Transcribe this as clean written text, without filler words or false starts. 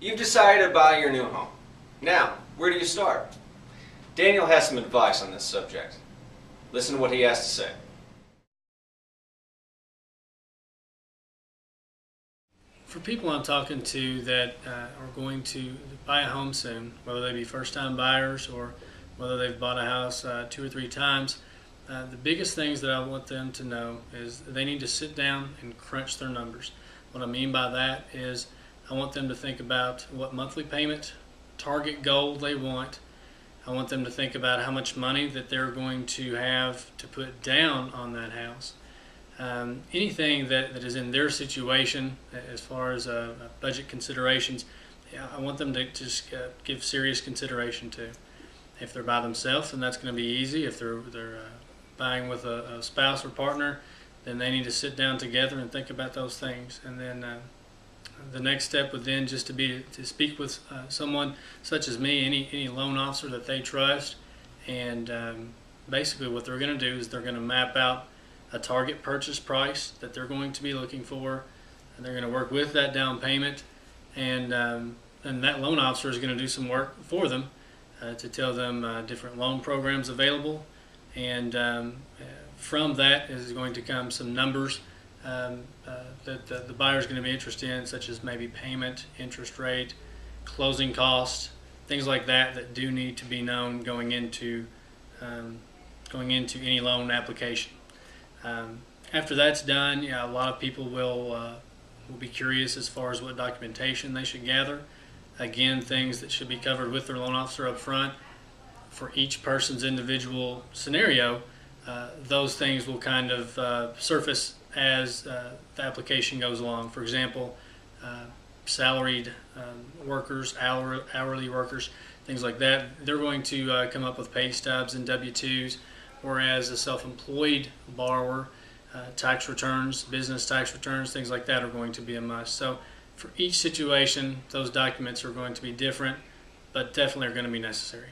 You've decided to buy your new home. Now, where do you start? Daniel has some advice on this subject. Listen to what he has to say. For people I'm talking to that are going to buy a home soon, whether they be first-time buyers or whether they've bought a house 2 or 3 times, the biggest things that I want them to know is they need to sit down and crunch their numbers. What I mean by that is I want them to think about what monthly payment, target goal they want. I want them to think about how much money that they're going to have to put down on that house. Anything that is in their situation as far as budget considerations, I want them to just give serious consideration to. If they're by themselves, then that's going to be easy. If they're buying with a spouse or partner, then they need to sit down together and think about those things. And then the next step would then just to speak with someone such as me, any loan officer that they trust, and basically what they're going to do is they're going to map out a target purchase price that they're going to be looking for, and they're going to work with that down payment, and that loan officer is going to do some work for them to tell them different loan programs available, and from that is going to come some numbers that the buyer is going to be interested in, such as maybe payment, interest rate, closing costs, things like that do need to be known going into any loan application. After that's done, a lot of people will be curious as far as what documentation they should gather. Again, things that should be covered with their loan officer up front. For each person's individual scenario, those things will kind of surface as the application goes along. For example, salaried workers, hourly workers, things like that, they're going to come up with pay stubs and W-2s, whereas a self-employed borrower, tax returns, business tax returns, things like that are going to be a must. So for each situation, those documents are going to be different, but definitely are going to be necessary.